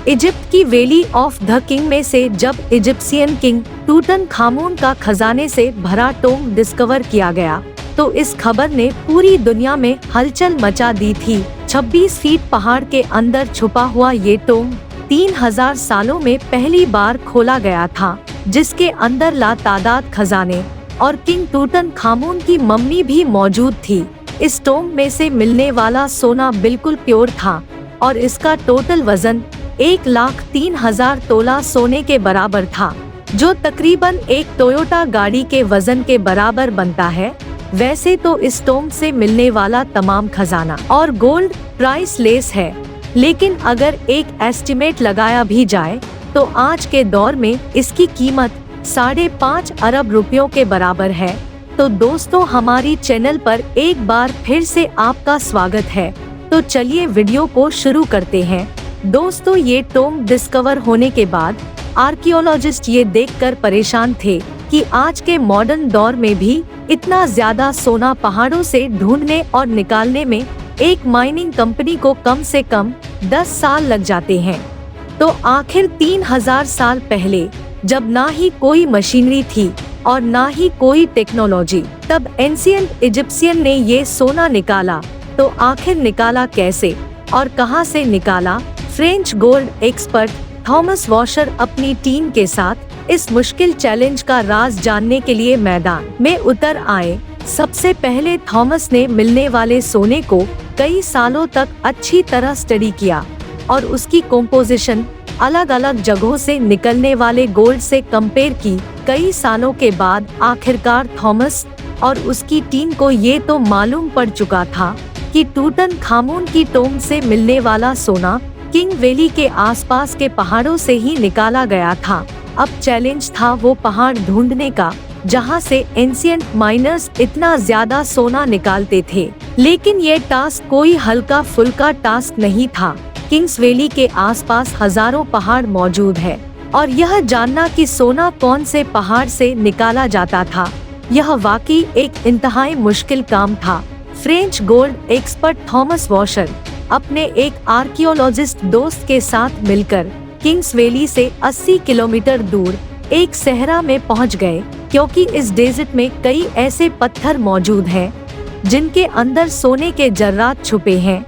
Egypt की valley of the king में से जब इजिप्शियन किंग टूटनखामुन का खजाने से भरा टोम डिस्कवर किया गया तो इस खबर ने पूरी दुनिया में हलचल मचा दी थी। 26 फीट पहाड़ के अंदर छुपा हुआ ये टोम 3000 सालों में पहली बार खोला गया था, जिसके अंदर लातादाद खजाने और किंग टूटनखामुन की मम्मी भी मौजूद थी। इस टोम में से मिलने वाला सोना बिल्कुल प्योर था और इसका टोटल वजन 1,03,000 तोला सोने के बराबर था, जो तकरीबन एक टोयोटा गाड़ी के वजन के बराबर बनता है। वैसे तो इस टोम से मिलने वाला तमाम खजाना और गोल्ड प्राइसलेस है, लेकिन अगर एक एस्टिमेट लगाया भी जाए तो आज के दौर में इसकी कीमत 5.5 अरब रुपयों के बराबर है। तो दोस्तों, हमारी चैनल पर एक बार फिर से आपका स्वागत है। तो चलिए वीडियो को शुरू करते हैं। दोस्तों, ये टोम डिस्कवर होने के बाद आर्कियोलॉजिस्ट ये देखकर परेशान थे कि आज के मॉडर्न दौर में भी इतना ज्यादा सोना पहाड़ों से ढूंढने और निकालने में एक माइनिंग कंपनी को कम से कम 10 साल लग जाते हैं। तो आखिर 3000 साल पहले, जब ना ही कोई मशीनरी थी और ना ही कोई टेक्नोलॉजी, तब एंशिएंट इजिप्शियन ने ये सोना निकाला। तो आखिर निकाला कैसे और कहां से निकाला? French gold expert Thomas washer अपनी टीम के साथ इस मुश्किल चैलेंज का राज जानने के लिए मैदान में उतर आए। सबसे पहले थॉमस ने मिलने वाले सोने को कई सालों तक अच्छी तरह स्टडी किया और उसकी कंपोजिशन अलग अलग जगहों से निकलने वाले गोल्ड से कंपेयर की। कई सालों के बाद आखिरकार थॉमस और उसकी टीम को ये तो मालूम पड़ चुका था कि टूटनखामुन की टोम से मिलने वाला सोना किंग वैली के आसपास के पहाड़ों से ही निकाला गया था। अब चैलेंज था वो पहाड़ ढूंढने का जहां से एंशिएंट माइनर्स इतना ज्यादा सोना निकालते थे। लेकिन ये टास्क कोई हल्का फुल्का टास्क नहीं था। किंग्स वैली के आसपास हजारों पहाड़ मौजूद है और यह जानना कि सोना कौन से पहाड़ से निकाला जाता था, यह वाकई एक इंतहाई मुश्किल काम था। French gold expert Thomas washer अपने एक आर्कियोलॉजिस्ट दोस्त के साथ मिलकर किंग्स वैली से 80 किलोमीटर दूर एक सहरा में पहुंच गए, क्योंकि इस डेजर्ट में कई ऐसे पत्थर मौजूद हैं जिनके अंदर सोने के जर्रात छुपे हैं।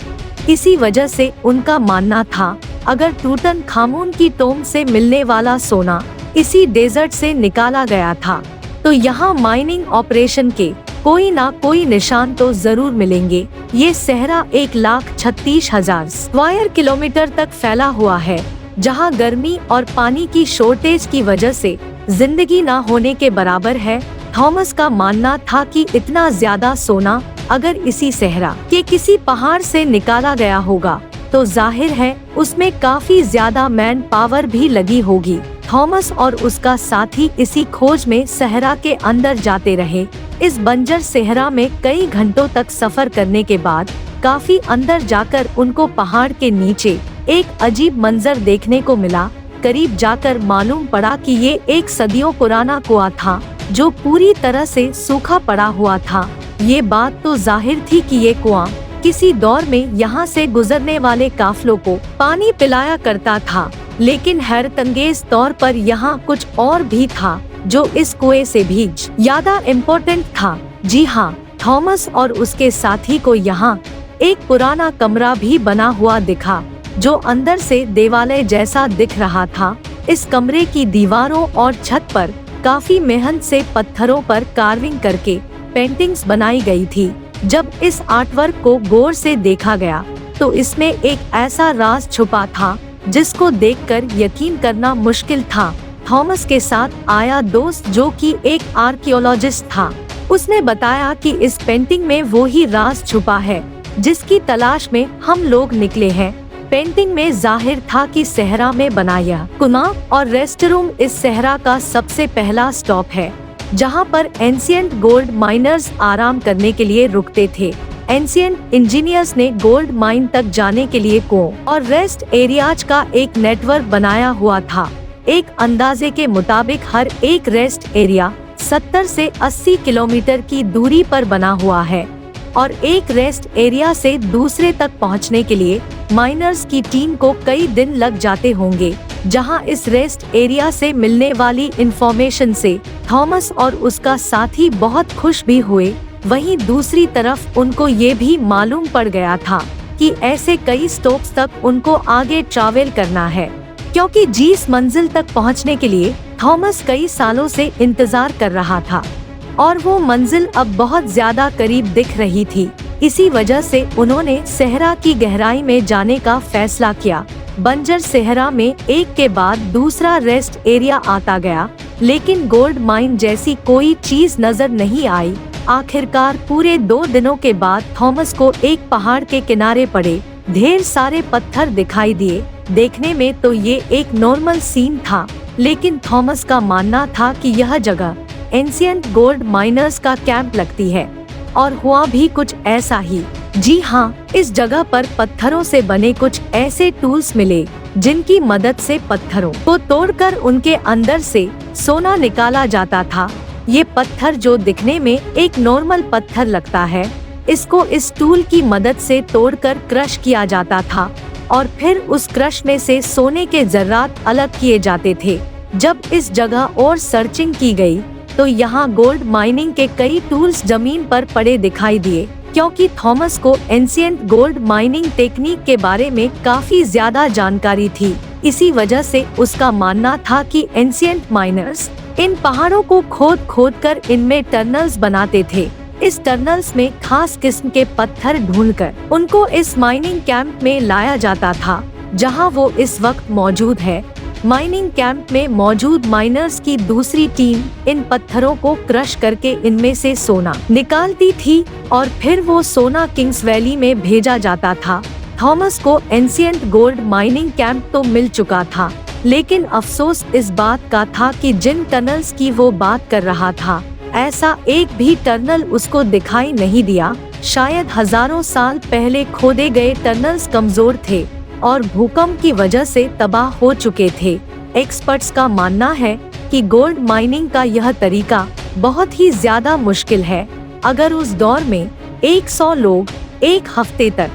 इसी वजह से उनका मानना था अगर टूटनखामुन की टोम से मिलने वाला सोना इसी डेजर्ट से निकाला गया था तो यहाँ माइनिंग ऑपरेशन के कोई ना कोई निशान तो जरूर मिलेंगे। ये सहरा 1,36,000 स्क्वायर किलोमीटर तक फैला हुआ है, जहाँ गर्मी और पानी की शॉर्टेज की वजह से जिंदगी ना होने के बराबर है। थॉमस का मानना था कि इतना ज्यादा सोना अगर इसी सहरा के किसी पहाड़ से निकाला गया होगा तो जाहिर है उसमें काफी ज्यादा मैन पावर भी लगी होगी। थॉमस और उसका साथी इसी खोज में सहरा के अंदर जाते रहे। इस बंजर सहरा में कई घंटों तक सफर करने के बाद काफी अंदर जाकर उनको पहाड़ के नीचे एक अजीब मंजर देखने को मिला। करीब जाकर मालूम पड़ा कि ये एक सदियों पुराना कुआं था जो पूरी तरह से सूखा पड़ा हुआ था। ये बात तो जाहिर थी कि ये कुआं किसी दौर में यहाँ से गुजरने वाले काफिलों को पानी पिलाया करता था, लेकिन हैरतअंगेज तौर पर यहाँ कुछ और भी था जो इस कुएं से भी ज्यादा इम्पोर्टेंट था। जी हाँ, थॉमस और उसके साथी को यहाँ एक पुराना कमरा भी बना हुआ दिखा जो अंदर से देवालय जैसा दिख रहा था। इस कमरे की दीवारों और छत पर काफी मेहनत से पत्थरों पर कार्विंग करके पेंटिंग्स बनाई गई थी। जब इस आर्टवर्क को गौर से देखा गया तो इसमें एक ऐसा राज छुपा था जिसको देखकर यकीन करना मुश्किल था। थॉमस के साथ आया दोस्त जो कि एक आर्कियोलॉजिस्ट था, उसने बताया कि इस पेंटिंग में वो ही राज छुपा है जिसकी तलाश में हम लोग निकले हैं। पेंटिंग में जाहिर था कि सहरा में बना यह कुआं और रेस्ट रूम इस सहरा का सबसे पहला स्टॉप है, जहां पर एंशिएंट गोल्ड माइनर्स आराम करने के लिए रुकते थे। एंशिएंट इंजीनियर्स ने गोल्ड माइन तक जाने के लिए कुओं और रेस्ट एरियाज का एक नेटवर्क बनाया हुआ था। एक अंदाजे के मुताबिक हर एक रेस्ट एरिया 70 से 80 किलोमीटर की दूरी पर बना हुआ है और एक रेस्ट एरिया से दूसरे तक पहुंचने के लिए माइनर्स की टीम को कई दिन लग जाते होंगे, जहां इस रेस्ट एरिया से मिलने वाली इंफॉर्मेशन से थॉमस और उसका साथी बहुत खुश भी हुए। वहीं दूसरी तरफ उनको ये भी मालूम पड़ गया था कि ऐसे कई स्टॉप्स तक उनको आगे ट्रैवल करना है, क्योंकि जिस मंजिल तक पहुंचने के लिए थॉमस कई सालों से इंतजार कर रहा था और वो मंजिल अब बहुत ज्यादा करीब दिख रही थी। इसी वजह से उन्होंने सहरा की गहराई में जाने का फैसला किया। बंजर सहरा में एक के बाद दूसरा रेस्ट एरिया आता गया, लेकिन गोल्ड माइन जैसी कोई चीज नजर नहीं आई। आखिरकार पूरे 2 दिनों के बाद थॉमस को एक पहाड़ के किनारे पड़े ढेर सारे पत्थर दिखाई दिए। देखने में तो ये एक नॉर्मल सीन था, लेकिन थॉमस का मानना था कि यह जगह एंशिएंट गोल्ड माइनर्स का कैंप लगती है, और हुआ भी कुछ ऐसा ही। जी हाँ, इस जगह पर पत्थरों से बने कुछ ऐसे टूल्स मिले जिनकी मदद से पत्थरों को तोड़कर उनके अंदर से सोना निकाला जाता था। ये पत्थर जो दिखने में एक नॉर्मल पत्थर लगता है, इसको इस टूल की मदद से तोड़कर क्रश किया जाता था और फिर उस क्रश में से सोने के जर्रात अलग किए जाते थे। जब इस जगह और सर्चिंग की गई तो यहाँ गोल्ड माइनिंग के कई टूल्स जमीन पर पड़े दिखाई दिए, क्योंकि थॉमस को एंशिएंट गोल्ड माइनिंग टेक्निक के बारे में काफी ज्यादा जानकारी थी। इसी वजह से उसका मानना था कि एंशिएंट माइनर्स इन पहाड़ों को खोद खोद कर इनमें टनल्स बनाते थे। इस टनल्स में खास किस्म के पत्थर ढूंढकर उनको इस माइनिंग कैंप में लाया जाता था, जहां वो इस वक्त मौजूद है। माइनिंग कैंप में मौजूद माइनर्स की दूसरी टीम इन पत्थरों को क्रश करके इनमें से सोना निकालती थी और फिर वो सोना किंग्स वैली में भेजा जाता था। थॉमस को एंशिएंट गोल्ड माइनिंग कैंप तो मिल चुका था, लेकिन अफसोस इस बात का था कि जिन टनल्स की वो बात कर रहा था, ऐसा एक भी टनल उसको दिखाई नहीं दिया। शायद हजारों साल पहले खोदे गए टनल्स कमजोर थे और भूकंप की वजह से तबाह हो चुके थे। एक्सपर्ट्स का मानना है कि गोल्ड माइनिंग का यह तरीका बहुत ही ज्यादा मुश्किल है। अगर उस दौर में 100 लोग एक हफ्ते तक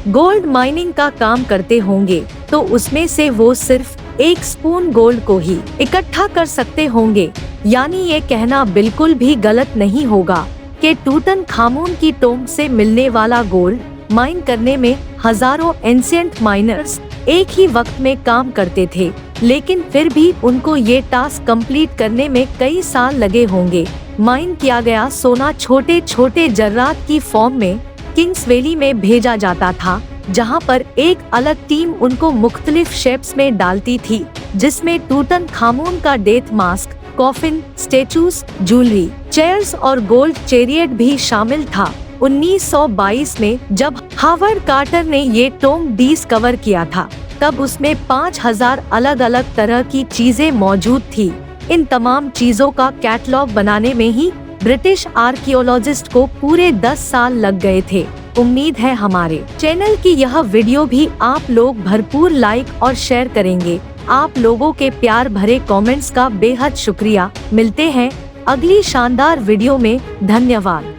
गोल्ड माइनिंग का काम करते होंगे, तो उसमें से वो सिर्फ 1 स्पून गोल्ड को ही इकट्ठा कर सकते होंगे। यानी ये कहना बिल्कुल भी गलत नहीं होगा कि टूटनखामुन की टोम्ब से मिलने वाला गोल्ड माइन करने में हजारों एंशिएंट माइनर्स एक ही वक्त में काम करते थे, लेकिन फिर भी उनको ये टास्क कंप्लीट करने में कई साल लगे होंगे। माइन किया गया सोना छोटे छोटे जर्रात की फॉर्म में किंग्स वैली में भेजा जाता था, जहां पर एक अलग टीम उनको मुख्तलिफ शेप्स में डालती थी, जिसमें टूटनखामुन का death mask, coffin, statues, jewellery, chairs और गोल्ड चैरियट भी शामिल था। 1922 में जब हावर्ड कार्टर ने ये टोम्ब डिस्कवर किया था, तब उसमें 5000 अलग अलग तरह की चीजें मौजूद थी। इन तमाम चीजों का कैटलॉग बनाने में ही ब्रिटिश आर्कियोलॉजिस्ट को पूरे 10 साल लग गए थे। उम्मीद है हमारे चैनल की यह वीडियो भी आप लोग भरपूर लाइक और शेयर करेंगे। आप लोगों के प्यार भरे कमेंट्स का बेहद शुक्रिया। मिलते हैं अगली शानदार वीडियो में। धन्यवाद।